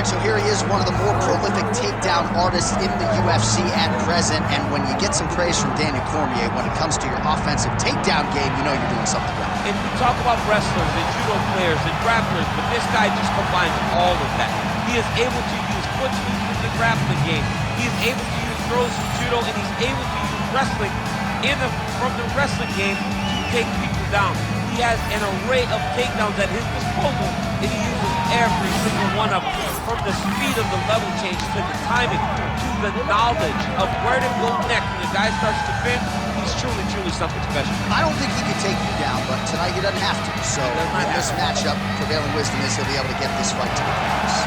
right, so here he is, one of the more prolific takedown artists in the UFC at present. And when you get some praise from Daniel Cormier when it comes to your offensive takedown game, you know you're doing something right. And we talk about wrestlers and judo players and grapplers, but this guy just combines all of that. He is able to use foot speed from the grappling game. He is able to use throws from judo, and he's able to use wrestling from the wrestling game to take people down. He has an array of takedowns at his disposal, and he uses every single one of them. From the speed of the level change to the timing to the knowledge of where to go next when the guy starts to bend, he's truly, truly something special. I don't think he can take you down, but tonight he doesn't have to. So in this matchup, prevailing wisdom is he'll be able to get this fight to the finish.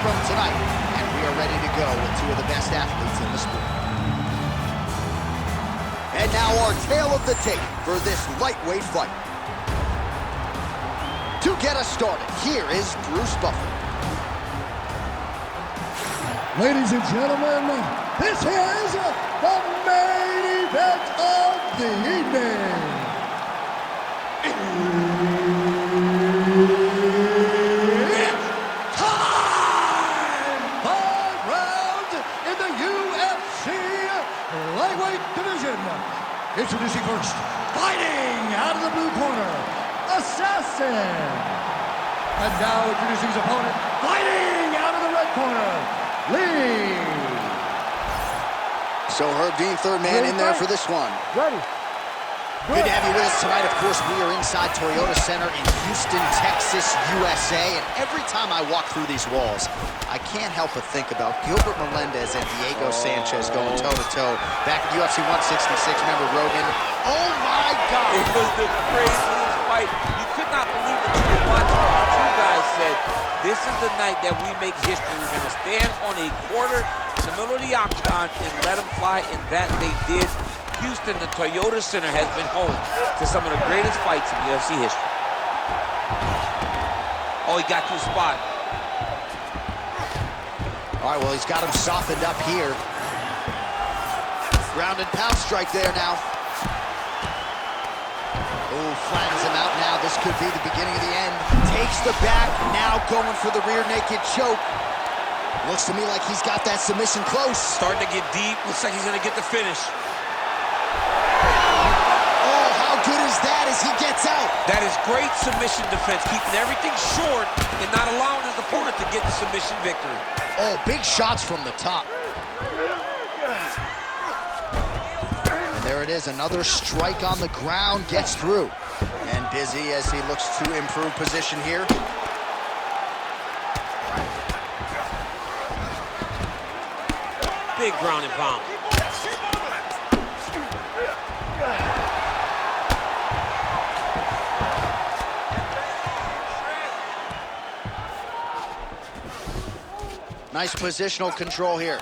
Tonight, and we are ready to go with two of the best athletes in the sport. And now our tale of the tape for this lightweight fight. To get us started, here is Bruce Buffer. Ladies and gentlemen, this is the main event of the evening. Introducing first, fighting out of the blue corner, Assassin. And now introducing his opponent, fighting out of the red corner, Lee. So Herb Dean, third man in there for this one. Ready. Good to have you with us tonight. Of course, we are inside Toyota Center in Houston, Texas, USA. And every time I walk through these walls, I can't help but think about Gilbert Melendez and Diego Sanchez going toe-to-toe back at UFC 166. Remember Rogan? Oh, my God! It was the craziest fight. You could not believe that you were watching. The two guys said, this is the night that we make history. We're going to stand on a quarter in the middle of the octagon and let them fly, and that they did. Houston, the Toyota Center, has been home to some of the greatest fights in UFC history. Oh, he got to a spot. All right, well, he's got him softened up here. Ground and pound strike there now. Oh, flattens him out now. This could be the beginning of the end. Takes the back, now going for the rear naked choke. Looks to me like he's got that submission close. Starting to get deep. Looks like he's going to get the finish. Good as that as he gets out. That is great submission defense, keeping everything short and not allowing his opponent to get the submission victory. Oh, big shots from the top. And there it is, another strike on the ground, gets through. And busy as he looks to improve position here. Big ground and pound. Nice positional control here.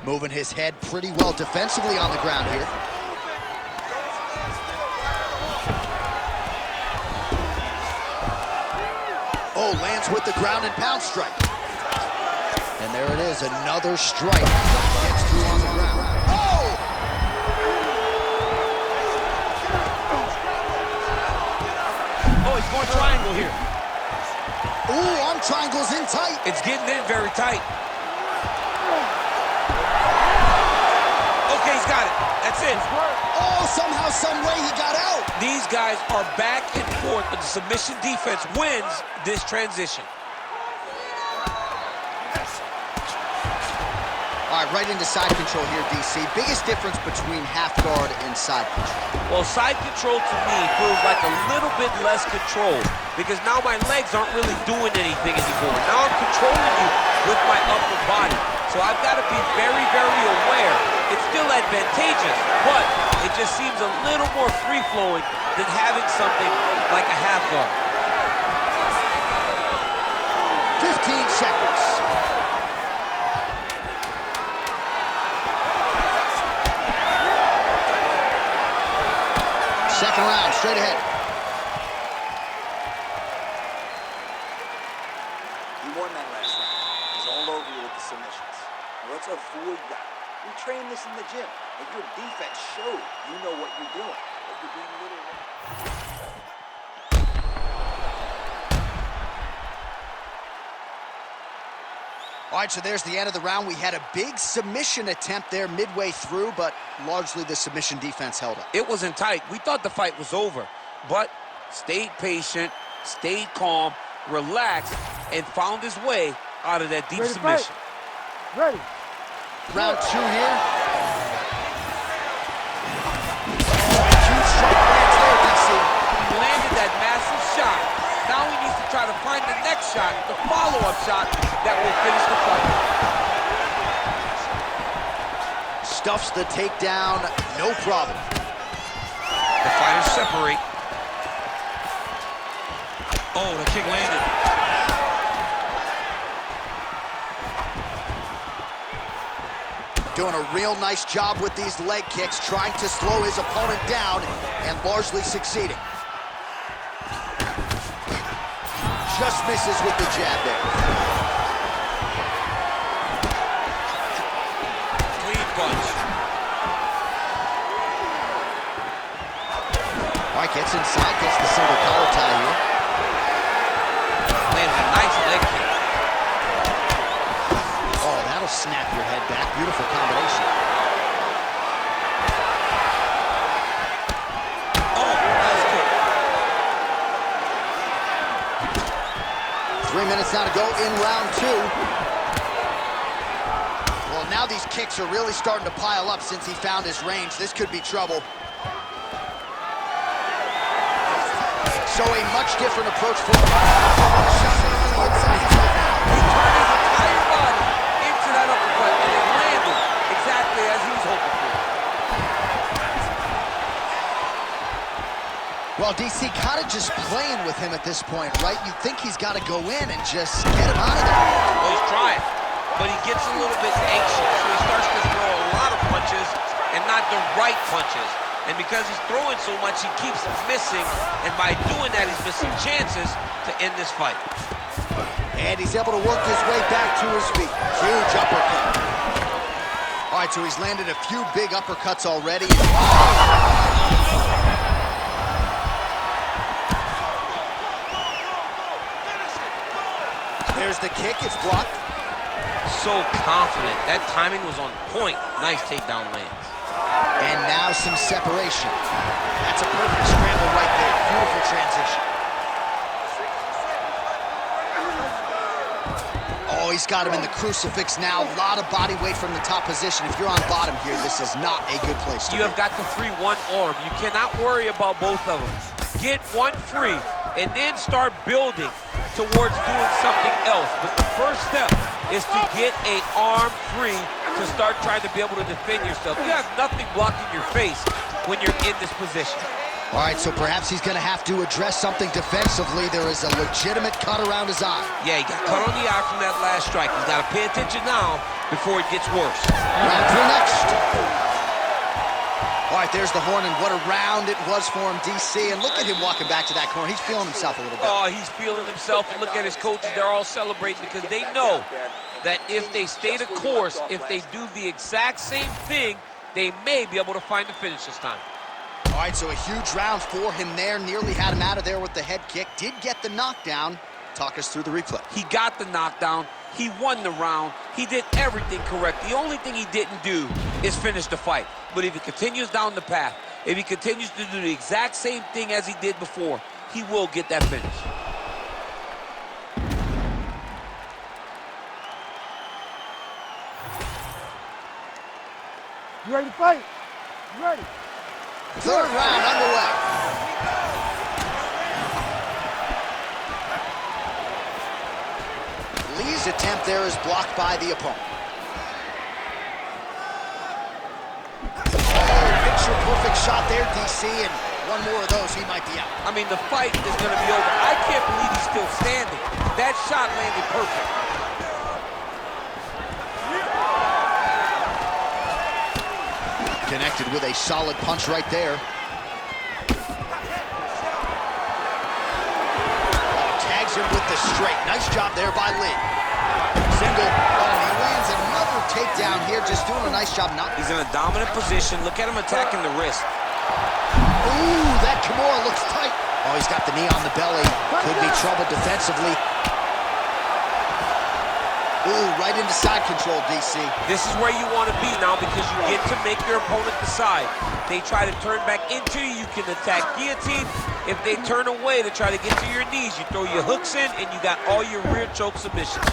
Moving his head pretty well defensively on the ground here. Oh, lands with the ground and pound strike. And there it is, another strike. Gets through on the ground. Oh! Oh, he's going triangle here. Ooh, arm triangle's in tight. It's getting in very tight. Okay, he's got it. That's it. Oh, somehow, some way he got out. These guys are back and forth, but the submission defense wins this transition. All right, right into side control here, DC. Biggest difference between half guard and side control? Well, side control to me feels like a little bit less control because now my legs aren't really doing anything anymore. Now I'm controlling you with my upper body. So I've got to be very, very aware. It's still advantageous, but it just seems a little more free-flowing than having something like a half guard. 15 seconds. Second round, straight ahead. You won that last round. He's all over you with the submissions. Now let's avoid that. We train this in the gym, and your defense showed you know what you're doing. But you're being a little wrong. All right, so there's the end of the round. We had a big submission attempt there midway through, but largely the submission defense held up. It wasn't tight. We thought the fight was over, but stayed patient, stayed calm, relaxed, and found his way out of that deep submission. Ready. Round two here. Huge shot lands there, DC. He landed that massive shot. Now he needs to try to find the next shot, the follow-up shot that will finish the fight. Stuffs the takedown, no problem. The fighters separate. Oh, the kick landed. Doing a real nice job with these leg kicks, trying to slow his opponent down and largely succeeding. Just misses with the jab there. Clean punch. All right, gets inside, gets the single collar tie here. Lands a nice leg kick. Oh, that'll snap your head back. Beautiful combination. Oh, that's good. 3 minutes now to go in round two. Well, now these kicks are really starting to pile up since he found his range. This could be trouble. So a much different approach for him. He turned his entire body into that uppercut, and it landed exactly as he was hoping for. Well, DC kind of just playing with him at this point, right? You think he's got to go in and just get him out of there. Well, he's trying, but he gets a little bit anxious, so he starts to throw a lot of punches and not the right punches. And because he's throwing so much, he keeps missing, and by doing that, he's missing chances to end this fight. And he's able to work his way back to his feet. Huge uppercut. All right, so he's landed a few big uppercuts already. There's the kick, it's blocked. So confident. That timing was on point. Nice takedown lands. And now some separation. That's a perfect scramble right there. Beautiful transition. Oh, he's got him in the crucifix now. A lot of body weight from the top position. If you're on bottom here, this is not a good place to be. You have got to free one arm. You cannot worry about both of them. Get one free and then start building towards doing something else. But the first step is to get an arm free to start trying to be able to defend yourself. You have nothing blocking your face when you're in this position. All right, so perhaps he's going to have to address something defensively. There is a legitimate cut around his eye. Yeah, he got cut on the eye from that last strike. He's got to pay attention now before it gets worse. Round three next. All right, there's the horn, and what a round it was for him, DC. And look at him walking back to that corner. He's feeling himself a little bit. Oh, he's feeling himself. And look at his coaches. They're all celebrating because they know that if they stay the course, if they do the exact same thing, they may be able to find the finish this time. All right, so a huge round for him there. Nearly had him out of there with the head kick. Did get the knockdown. Talk us through the replay. He got the knockdown. He won the round. He did everything correct. The only thing he didn't do is finish the fight. But if he continues down the path, if he continues to do the exact same thing as he did before, he will get that finish. You ready to fight? You ready? Third round underway. Lee's attempt there is blocked by the opponent. Oh, picture-perfect shot there, DC, and one more of those, he might be out. I mean, the fight is going to be over. I can't believe he's still standing. That shot landed perfect. Connected with a solid punch right there. Tags him with the straight. Nice job there by Lee. Single. Oh, he lands another takedown here. Just doing a nice job. He's in a dominant position. Look at him attacking the wrist. Ooh, that Kimura looks tight. Oh, he's got the knee on the belly. Could be trouble defensively. Ooh, right into side control, DC. This is where you want to be now because you get to make your opponent decide. They try to turn back into you, you can attack guillotine. If they turn away to try to get to your knees, you throw your hooks in and you got all your rear choke submissions.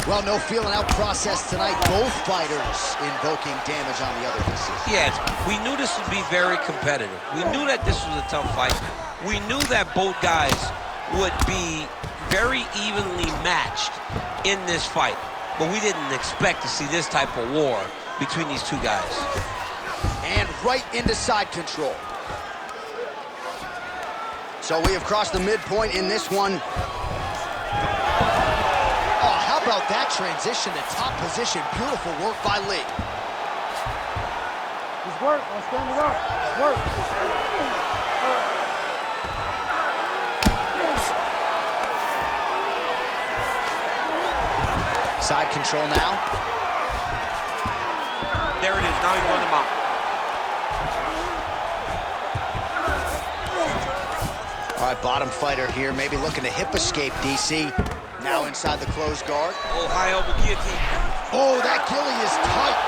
Well, no feeling out process tonight. Both fighters invoking damage on the other pieces. Yes, we knew this would be very competitive. We knew that this was a tough fight. We knew that both guys would be very evenly matched in this fight, but we didn't expect to see this type of war between these two guys. And right into side control. So we have crossed the midpoint in this one. Oh, how about that transition to top position? Beautiful work by Lee. Just work. I'm standing up. Just work. Side control now. There it is. Now he's on the mount. All right, bottom fighter here, maybe looking to hip escape, DC. Now inside the closed guard. Oh, high elbow guillotine. Oh, that gilly is tight.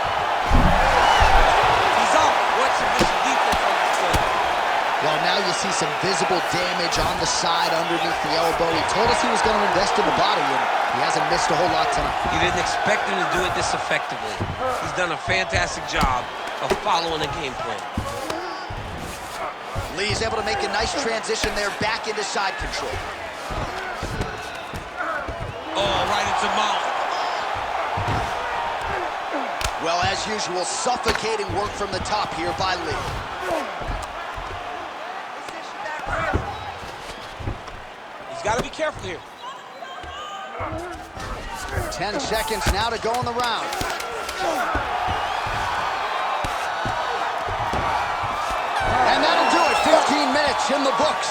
He's out. What's the defense on this one? Well, now you see some visible damage on the side underneath the elbow. He told us he was going to invest in the body, and he hasn't missed a whole lot tonight. You didn't expect him to do it this effectively. He's done a fantastic job of following a game plan. Lee's able to make a nice transition there back into side control. Oh, right into mount. Well, as usual, suffocating work from the top here by Lee. He's got to be careful here. 10 seconds now to go in the round. And that'll do it. 15 minutes in the books.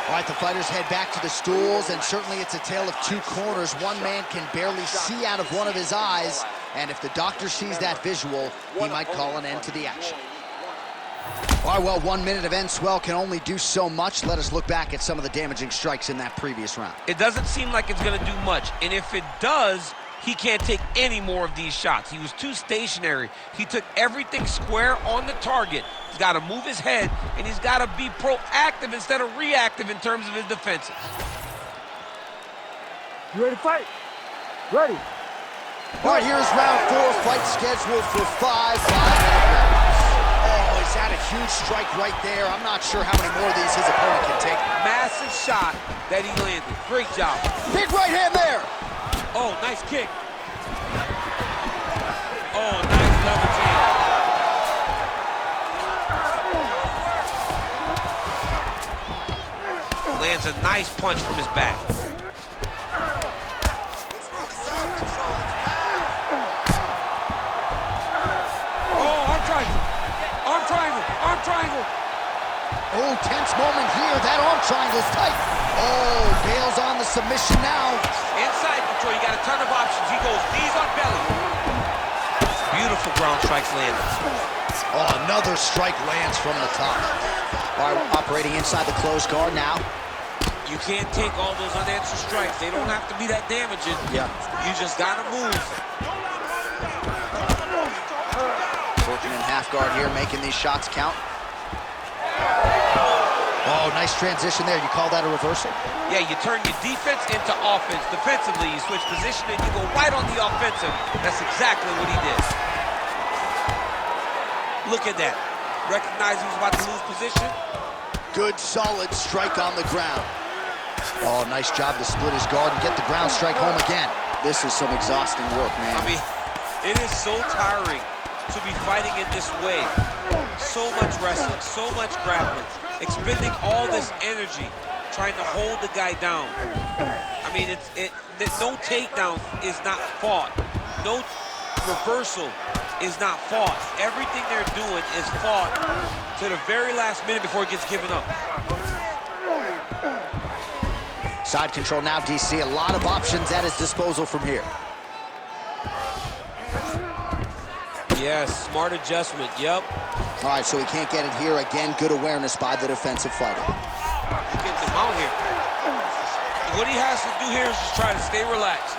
All right, the fighters head back to the stools, and certainly it's a tale of two corners. One man can barely see out of one of his eyes, and if the doctor sees that visual, he might call an end to the action. All right, well, 1 minute of end swell can only do so much. Let us look back at some of the damaging strikes in that previous round. It doesn't seem like it's going to do much, and if it does, he can't take any more of these shots. He was too stationary. He took everything square on the target. He's got to move his head, and he's got to be proactive instead of reactive in terms of his defenses. You ready to fight? Ready. All right, here's round 4, fight scheduled for 5 5-minute rounds. Oh, he's had a huge strike right there. I'm not sure how many more of these his opponent can take. Massive shot that he landed. Great job. Big right hand there. Oh, nice kick. Oh, nice double jab. Lands a nice punch from his back. Oh, arm triangle. Arm triangle. Arm triangle. Oh, tense moment here. That arm triangle's tight. Oh, bails on the submission now. Inside control, you got a ton of options. He goes knees on belly. Beautiful ground strikes landed. Oh, another strike lands from the top. All right, operating inside the closed guard now. You can't take all those unanswered strikes. They don't have to be that damaging. Yeah. You just gotta move. Working in half guard here, making these shots count. Oh, nice transition there. You call that a reversal? Yeah, you turn your defense into offense. Defensively, you switch position and you go right on the offensive. That's exactly what he did. Look at that. Recognize he was about to lose position. Good, solid strike on the ground. Oh, nice job to split his guard and get the ground strike home again. This is some exhausting work, man. I mean, it is so tiring to be fighting in this way. So much wrestling, so much grappling, expending all this energy trying to hold the guy down. I mean, no takedown is not fought. No reversal is not fought. Everything they're doing is fought to the very last minute before it gets given up. Side control now, DC. A lot of options at his disposal from here. Yes, smart adjustment, yep. All right, so he can't get it here. Again, good awareness by the defensive fighter. Getting him out here. What he has to do here is just try to stay relaxed.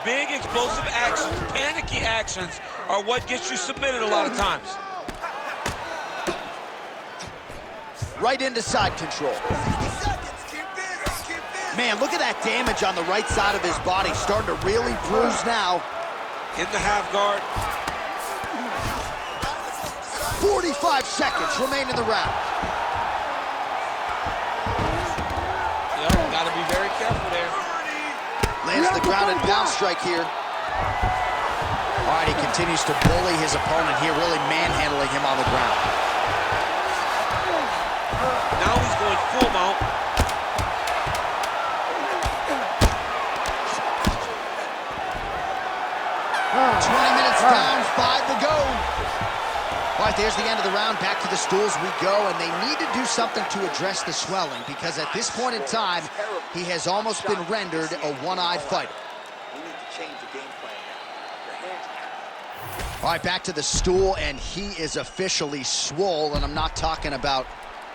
Big, explosive actions, panicky actions are what gets you submitted a lot of times. Right into side control. Man, look at that damage on the right side of his body. Starting to really bruise now. In the half guard. 45 seconds remain in the round. Yep, gotta be very careful there. Lands the ground and pound strike here. All right, he continues to bully his opponent here, really manhandling him on the ground. Now he's going full mount. 20 minutes down, 5 to go. All right, there's the end of the round. Back to the stools we go, and they need to do something to address the swelling because at this point in time, he has almost been rendered a one-eyed fighter. We need to change the game plan now. Your hands. All right, back to the stool, and he is officially swole, and I'm not talking about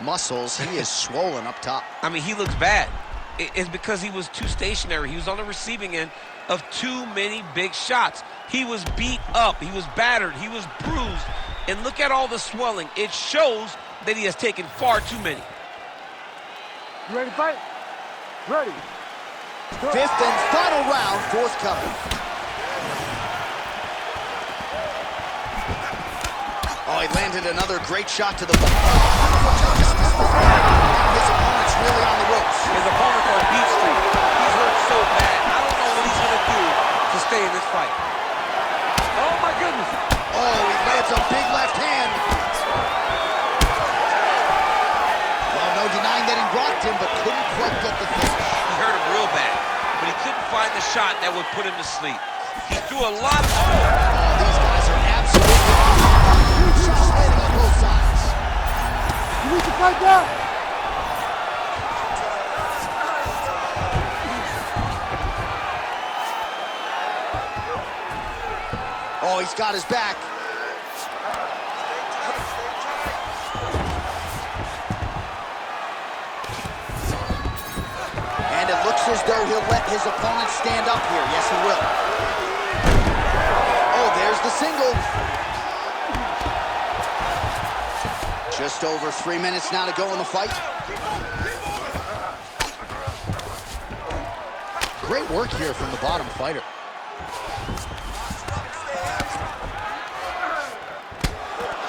muscles. He is swollen up top. I mean, he looks bad. It's because he was too stationary. He was on the receiving end of too many big shots. He was beat up. He was battered. He was bruised. And look at all the swelling. It shows that he has taken far too many. You ready to fight? Ready. Fifth and final round, forthcoming. Oh, he landed another great shot to the body. His opponent's really on the ropes. His opponent's on beat street. He's hurt so bad. I don't know what he's going to do to stay in this fight. Oh, my goodness. Oh, he lands a big left hand. Well, no denying that he rocked him, but couldn't quite get the finish. He hurt him real bad, but he couldn't find the shot that would put him to sleep. He threw a lot of... Oh, these guys are absolutely... Shots landing on both sides. You need to fight down. Oh, he's got his back. And it looks as though he'll let his opponent stand up here. Yes, he will. Oh, there's the single. Just over 3 minutes now to go in the fight. Great work here from the bottom fighter.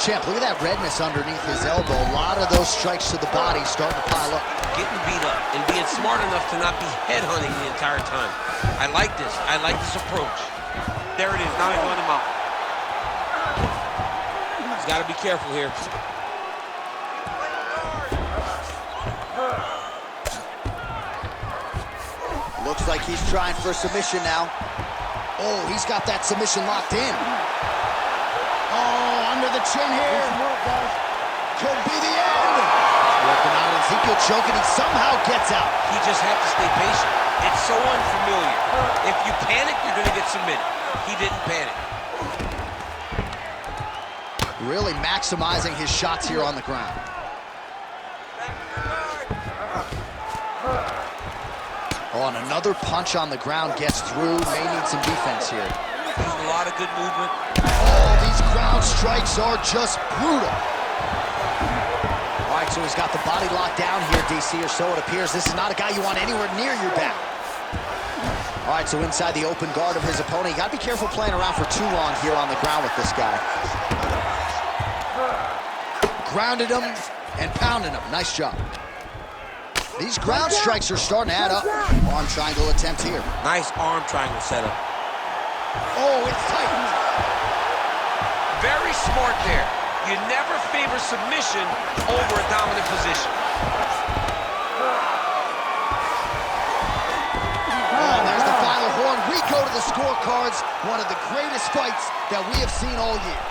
Champ, look at that redness underneath his elbow. A lot of those strikes to the body starting to pile up. Getting beat up and being smart enough to not be headhunting the entire time. I like this. I like this approach. There it is. Now he's on him out. He's got to be careful here. Looks like he's trying for a submission now. Oh, he's got that submission locked in. Oh, under the chin here. Could be the end. Working on Ezekiel choking. He somehow gets out. He just has to stay patient. It's so unfamiliar. If you panic, you're going to get submitted. He didn't panic. Really maximizing his shots here on the ground. Oh, and another punch on the ground gets through. May need some defense here. Using a lot of good movement. Oh, these ground strikes are just brutal. All right, so he's got the body locked down here, DC, or so it appears. This is not a guy you want anywhere near your back. All right, so inside the open guard of his opponent. You got to be careful playing around for too long here on the ground with this guy. Grounded him and pounded him. Nice job. These ground strikes are starting to add up. Arm triangle attempt here. Nice arm triangle setup. Oh, it's tight. Very smart there. You never favor submission over a dominant position. Oh, there's the final horn. We go to the scorecards. One of the greatest fights that we have seen all year.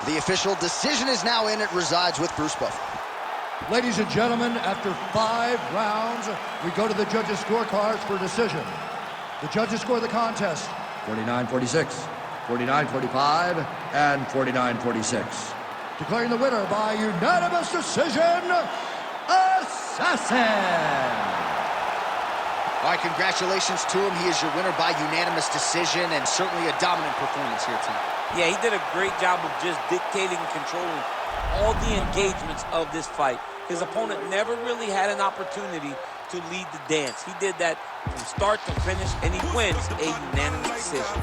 The official decision is now in. It resides with Bruce Buffer. Ladies and gentlemen, after 5 rounds, we go to the judges' scorecards for decision. The judges score the contest 49-46, 49-45, and 49-46. Declaring the winner by unanimous decision, Assassin! All right, congratulations to him. He is your winner by unanimous decision, and certainly a dominant performance here tonight. Yeah, he did a great job of just dictating and controlling all the engagements of this fight. His opponent never really had an opportunity to lead the dance. He did that from start to finish, and he wins a unanimous decision.